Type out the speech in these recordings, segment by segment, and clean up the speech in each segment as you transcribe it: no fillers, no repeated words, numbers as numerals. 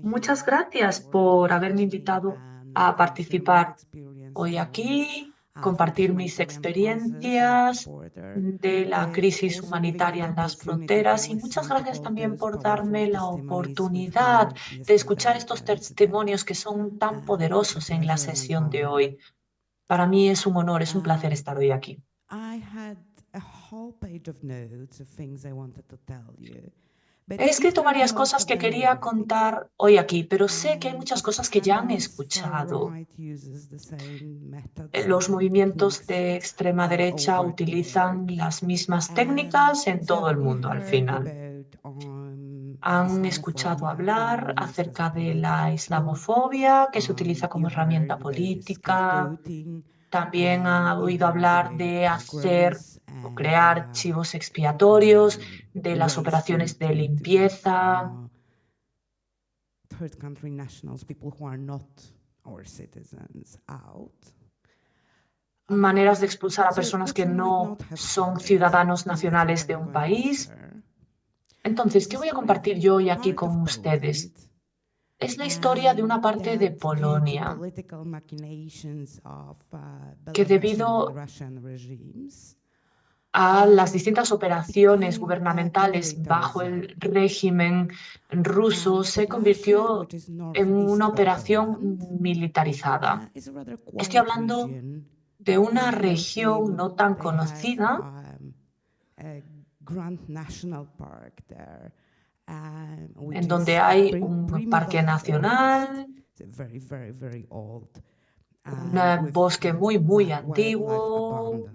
Muchas gracias por haberme invitado a participar hoy aquí, compartir mis experiencias de la crisis humanitaria en las fronteras y muchas gracias también por darme la oportunidad de escuchar estos testimonios que son tan poderosos en la sesión de hoy. Para mí es un honor, es un placer estar hoy aquí. He escrito varias cosas que quería contar hoy aquí, pero sé que hay muchas cosas que ya han escuchado. Los movimientos de extrema derecha utilizan las mismas técnicas en todo el mundo al final. Han escuchado hablar acerca de la islamofobia, que se utiliza como herramienta política. También han oído hablar de hacer o crear archivos expiatorios, de las operaciones de limpieza. Maneras de expulsar a personas que no son ciudadanos nacionales de un país. Entonces, ¿qué voy a compartir yo hoy aquí con ustedes? Es la historia de una parte de Polonia que debido a las distintas operaciones gubernamentales bajo el régimen ruso se convirtió en una operación militarizada. Estoy hablando de una región no tan conocida en donde hay un parque nacional, un bosque muy antiguo,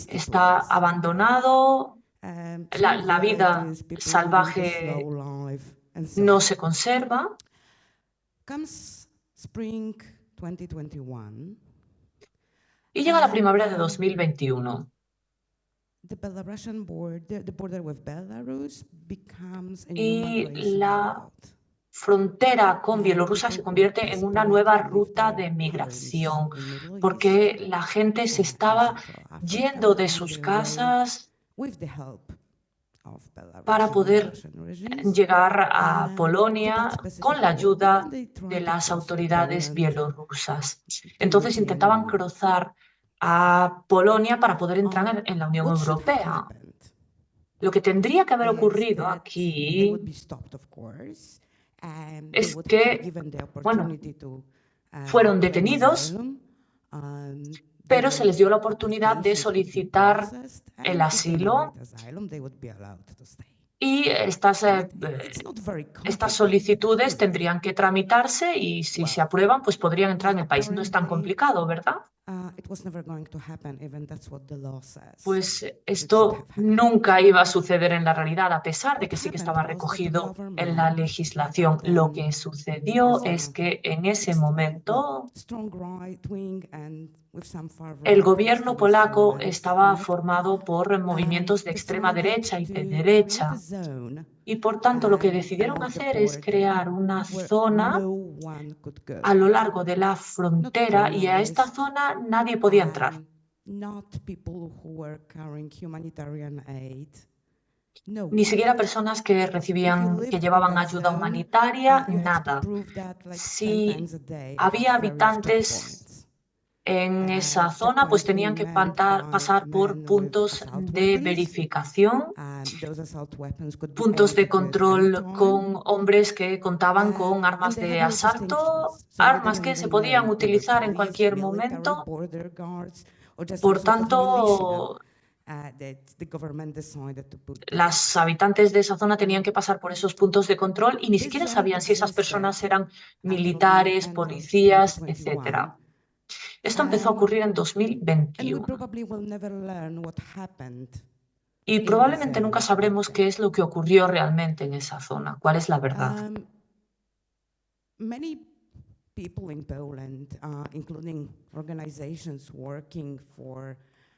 está abandonado, la vida salvaje no se conserva. Y llega la primavera de 2021. Y la frontera con Bielorrusia se convierte en una nueva ruta de migración, porque la gente se estaba yendo de sus casas para poder llegar a Polonia con la ayuda de las autoridades bielorrusas. Entonces intentaban cruzar a Polonia para poder entrar en la Unión Europea. Lo que tendría que haber ocurrido aquí es que, bueno, fueron detenidos, pero se les dio la oportunidad de solicitar el asilo y estas solicitudes tendrían que tramitarse y si se aprueban, pues podrían entrar en el país. No es tan complicado, ¿verdad? Pues esto nunca iba a suceder en la realidad, a pesar de que sí que estaba recogido en la legislación. Lo que sucedió es que en ese momento el gobierno polaco estaba formado por movimientos de extrema derecha y de derecha. Y por tanto lo que decidieron hacer es crear una zona a lo largo de la frontera y a esta zona nadie podía entrar. Ni siquiera personas que llevaban ayuda humanitaria, nada. Si había habitantes en esa zona, pues tenían que pasar por puntos de verificación, puntos de control con hombres que contaban con armas de asalto, armas que se podían utilizar en cualquier momento. Por tanto, las habitantes de esa zona tenían que pasar por esos puntos de control y ni siquiera sabían si esas personas eran militares, policías, etc. Esto empezó a ocurrir en 2021 y probablemente nunca sabremos qué es lo que ocurrió realmente en esa zona, cuál es la verdad.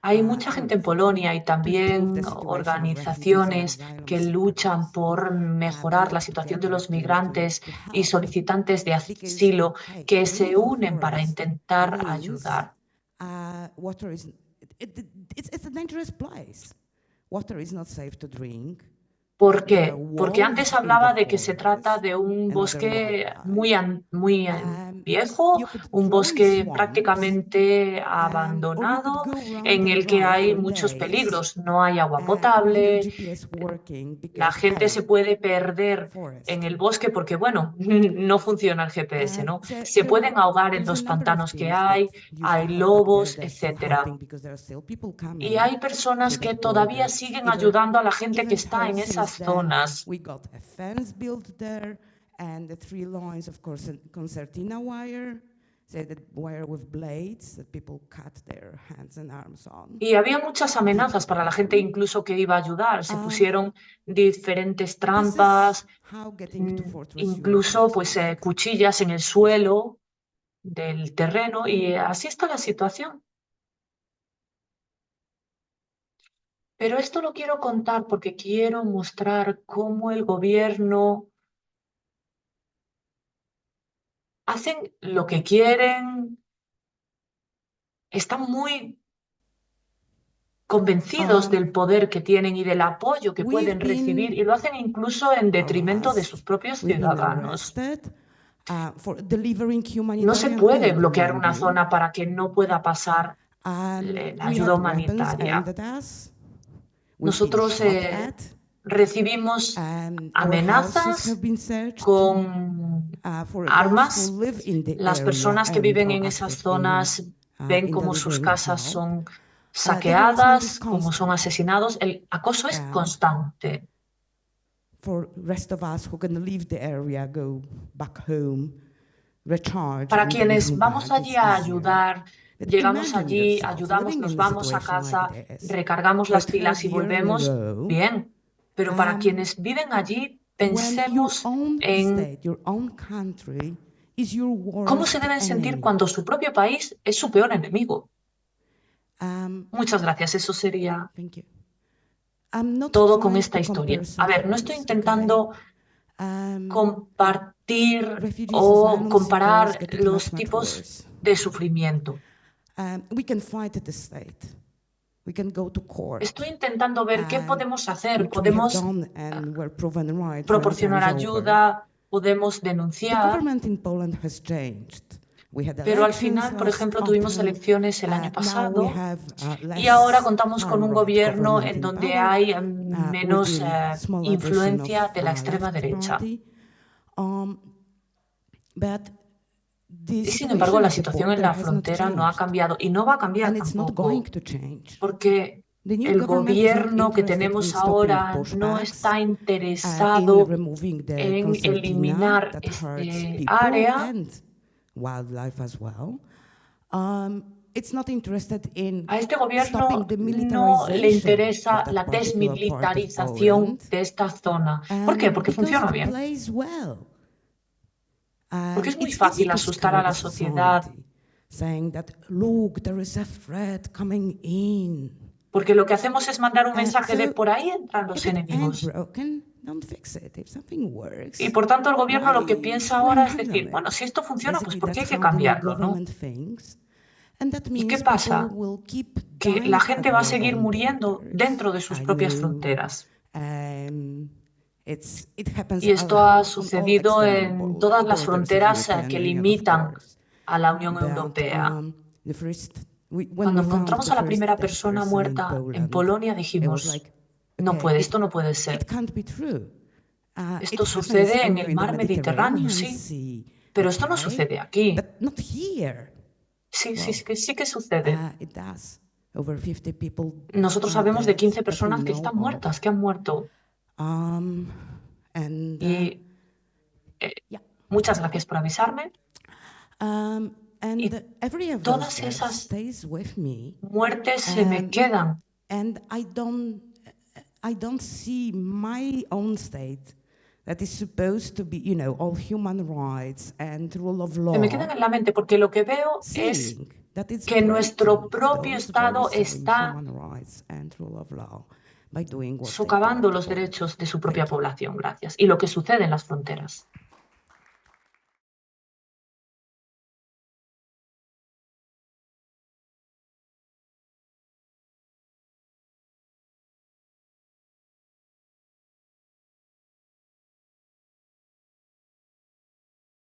Hay mucha gente en Polonia y también organizaciones que luchan por mejorar la situación de los migrantes y solicitantes de asilo que se unen para intentar ayudar. ¿Por qué? Porque antes hablaba de que se trata de un bosque muy viejo, un bosque prácticamente abandonado, en el que hay muchos peligros. No hay agua potable, la gente se puede perder en el bosque porque, bueno, no funciona el GPS, ¿no? Se pueden ahogar en los pantanos que hay lobos, etcétera. Y hay personas que todavía siguen ayudando a la gente que está en esas zonas. Y había muchas amenazas para la gente incluso que iba a ayudar. Se pusieron diferentes trampas, incluso pues cuchillas en el suelo del terreno y así está la situación. Pero esto lo quiero contar porque quiero mostrar cómo el gobierno hacen lo que quieren, están muy convencidos del poder que tienen y del apoyo que pueden recibir y lo hacen incluso en detrimento de sus propios ciudadanos. No se puede bloquear una zona para que no pueda pasar la ayuda humanitaria. Nosotros recibimos amenazas con armas. Las personas que viven en esas zonas ven cómo sus casas son saqueadas, cómo son asesinados. El acoso es constante. Para quienes vamos allí a ayudar, llegamos allí, ayudamos, nos vamos a casa, recargamos las pilas y volvemos, bien. Pero para quienes viven allí, pensemos en cómo se deben sentir cuando su propio país es su peor enemigo. Muchas gracias, eso sería todo con esta historia. A ver, no estoy intentando compartir o comparar los tipos de sufrimiento. Estoy intentando ver qué podemos hacer. Podemos proporcionar ayuda, podemos denunciar. Pero al final, por ejemplo, tuvimos elecciones el año pasado y ahora contamos con un gobierno en donde hay menos influencia de la extrema derecha. Y sin embargo, la situación en la frontera no ha cambiado y no va a cambiar tampoco, porque el gobierno que tenemos ahora no está interesado en eliminar este área. A este gobierno no le interesa la desmilitarización de esta zona. ¿Por qué? Porque funciona bien. Porque es muy fácil asustar a la sociedad. Porque lo que hacemos es mandar un mensaje de por ahí entran los enemigos. Y por tanto el gobierno lo que piensa ahora es decir, bueno, si esto funciona, pues ¿por qué hay que cambiarlo, no? ¿Y qué pasa? Que la gente va a seguir muriendo dentro de sus propias fronteras. Y esto ha sucedido en todas las fronteras que limitan a la Unión Europea. Cuando encontramos a la primera persona muerta en Polonia dijimos, no puede, esto no puede ser. Esto sucede en el mar Mediterráneo, sí, pero esto no sucede aquí. Sí que sucede. Nosotros sabemos de 15 personas que están muertas, que han muerto. Y muchas gracias por avisarme. Y todas esas muertes se me quedan. I don't see my own state that is supposed to be, all human rights and rule of law. Se me quedan en la mente porque lo que veo es que nuestro propio Estado está socavando los derechos de su propia población. Gracias. Y lo que sucede en las fronteras.